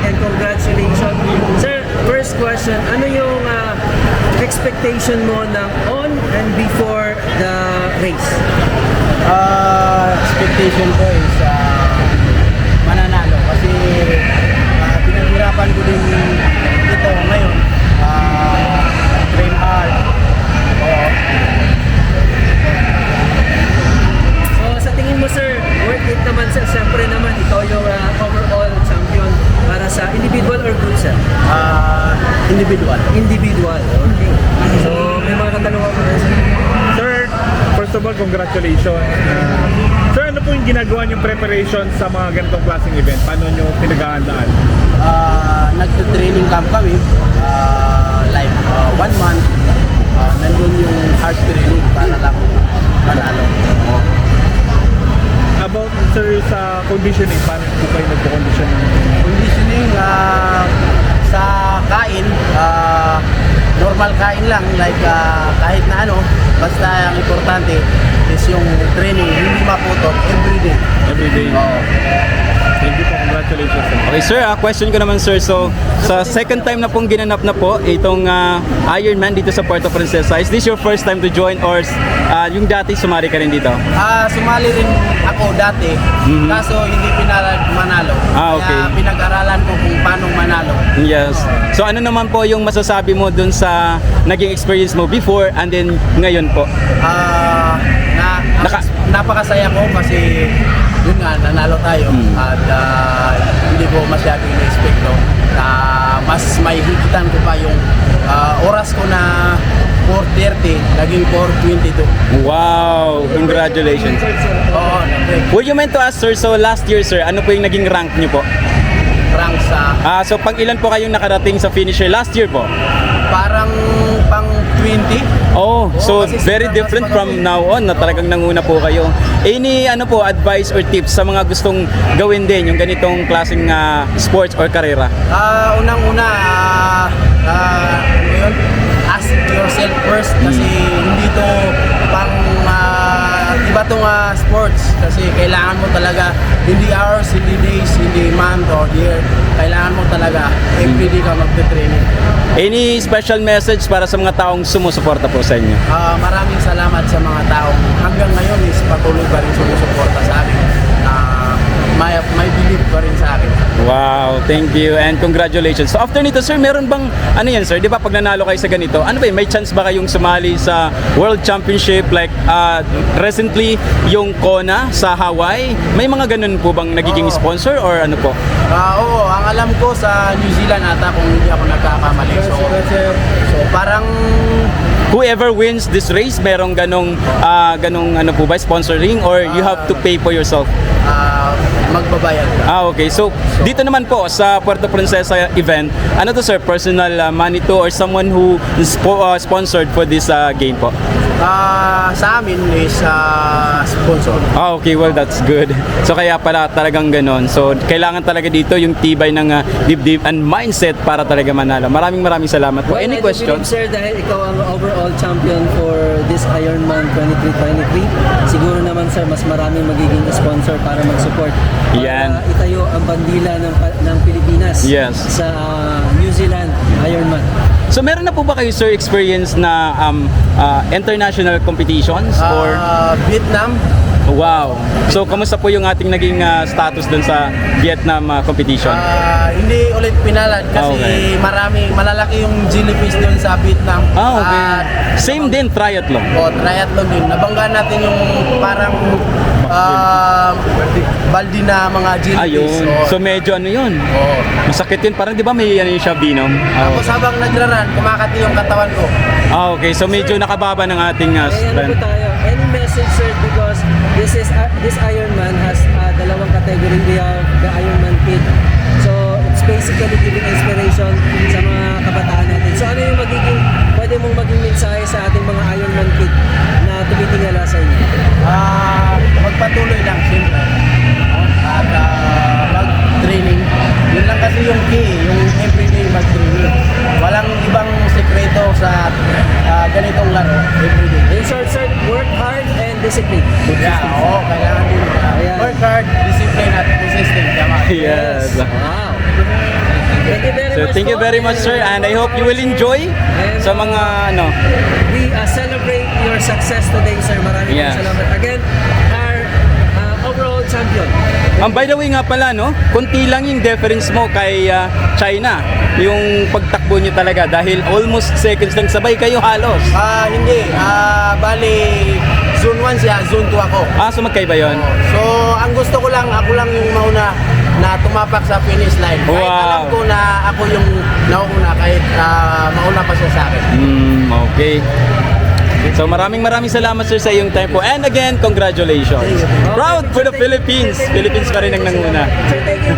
and congratulations. Sir, first question, ano yung expectation mo ng on and before the race? Expectation ko is mananalo kasi pinaghirapan ko din ito ngayon. Train hard. Oo. So sa tingin mo sir, worth it naman sir, siyempre naman ikaw yung overall champion para sa individual or group sir? Individual. Individual, okay. So may mga katanungan ko na sir. Sir, first of all, congratulations. Sir, ano po yung ginagawa niyong preparation sa mga ganitong klaseng event? Paano niyo pinaghahandaan? Nagte-training camp kami, like 1 month. Nandun yung hard training para lang manalo. About, sir, sa conditioning, paano po kayo nagpo-conditioning? Conditioning sa kain, normal kain lang, like kahit na ano, basta ang importante is yung training, hindi maputot everyday. Everyday. Thank you po, congratulations, sir. Okay sir, question ko naman sir. So, sa second time na pong ginanap na po itong Ironman dito sa Puerto Princesa, is this your first time to join or yung dati sumali ka rin dito? Sumali rin ako dati, kaso hindi manalo. Okay. Kaya pinag-aralan ko kung paano manalo. Yes. So ano naman po yung masasabi mo dun sa naging experience mo before and then ngayon po? Napakasaya ko kasi yun nga, nanalo tayo at hindi ko masyado in-expect na mas may higitan ko pa yung oras ko na 4:30 naging 4:22. Wow! Congratulations. Oo, Would you mind to ask sir, so last year sir, ano po yung naging rank niyo po? rank sa So pag ilan po kayong nakarating sa finisher last year po? parang pang 20. Oh, so kasi very sobrang different lakas from magaling. now on na talagang nanguna po kayo. Any ano po advice or tips sa mga gustong gawin din yung ganitong klaseng sports or karera? Unang-una, ano yun? Ask yourself first kasi hindi to pang iba tong sports kasi kailangan mo talaga hindi hours, hindi days, hindi month or year. Kailangan mo talaga everyday ka magte-training. Any special message para sa mga taong sumusuporta po sa inyo? Maraming salamat sa mga taong hanggang ngayon is patuloy pa rin sumusuporta sa akin. May believe pa rin sa akin. Wow, thank you and congratulations. So after nito sir, meron bang ano yan sir, di ba pag nanalo kayo sa ganito, ano ba yun, may chance ba kayong sumali sa World Championship like recently yung Kona sa Hawaii? May mga ganun po bang nagiging sponsor or ano po? Oo, ang alam ko sa New Zealand ata kung hindi ako nagkakamali. So parang Whoever wins this race, merong ganong ano po ba, sponsoring or you have to pay for yourself? magbabayad ka. Okay. So, dito naman po sa Puerto Princesa event, ano to sir, personal money to or someone who is sponsored for this game po? Sa amin is sponsor. Okay, well that's good. So kaya pala talagang ganon. So kailangan talaga dito yung tibay ng dibdib and mindset para talaga manalo. Maraming salamat po. Well, Any I do questions? believe, sir, dahil ikaw ang overall champion for this Ironman 2323, siguro naman sir, mas maraming magiging sponsor para mag-support. Yan. Para itayo ang bandila ng Pilipinas Yes. sa New Zealand Ironman. So meron na po ba kayo sir experience na international competitions or Vietnam. wow. So kamusta po yung ating naging status dun sa Vietnam competition? Hindi ulit pinalad kasi Okay. malalaki yung jellyfish doon sa Vietnam. Okay. At Same din triathlon. triathlon din. Nabanggaan natin yung parang baldi na mga jellyfish. Ayun. So medyo ano yun? Masakit yun. Parang di ba may ano yung siya venom? Tapos habang nagraran, kumakati yung katawan ko. Okay. So medyo nakababa ng ating Ano strength. po tayo? Any message sir, because this Ironman has dalawang category. We have the Ironman Kid. So it's basically giving inspiration sa mga kabataan natin. So ano yung pwede mong maging mensahe sa ating mga Ironman Kid na tumitingala sa inyo? Magpatuloy lang siyempre. At mag-training. Yun lang kasi yung key, yung everyday mag-training. Walang ibang sekreto sa ganitong laro, everyday. In short, sir, work hard and discipline. Kailangan din. Ayan. Work hard, discipline at consistent. Tama. Yes. Wow. Thank you very So much thank you po. very much, sir, and I hope you will enjoy sa mga ano. We celebrate your success today, sir. Maraming Yes. salamat. Again, our overall champion. By the way nga pala, no, konti lang yung difference mo kay China. Yung pagtakbo nyo talaga dahil almost seconds lang sabay kayo halos. Hindi. Bali, zone 1 siya, zone 2 ako. So magkaiba yun? So, ang gusto ko lang, ako lang yung mauna na tumapak sa finish line. Kahit Wow. alam ko na ako yung nauna, kahit mauna pa siya sa akin. Okay. So maraming salamat sir sa iyong time po. And again, congratulations. Proud for the Philippines. Philippines pa rin ang nanguna. Sir, thank you.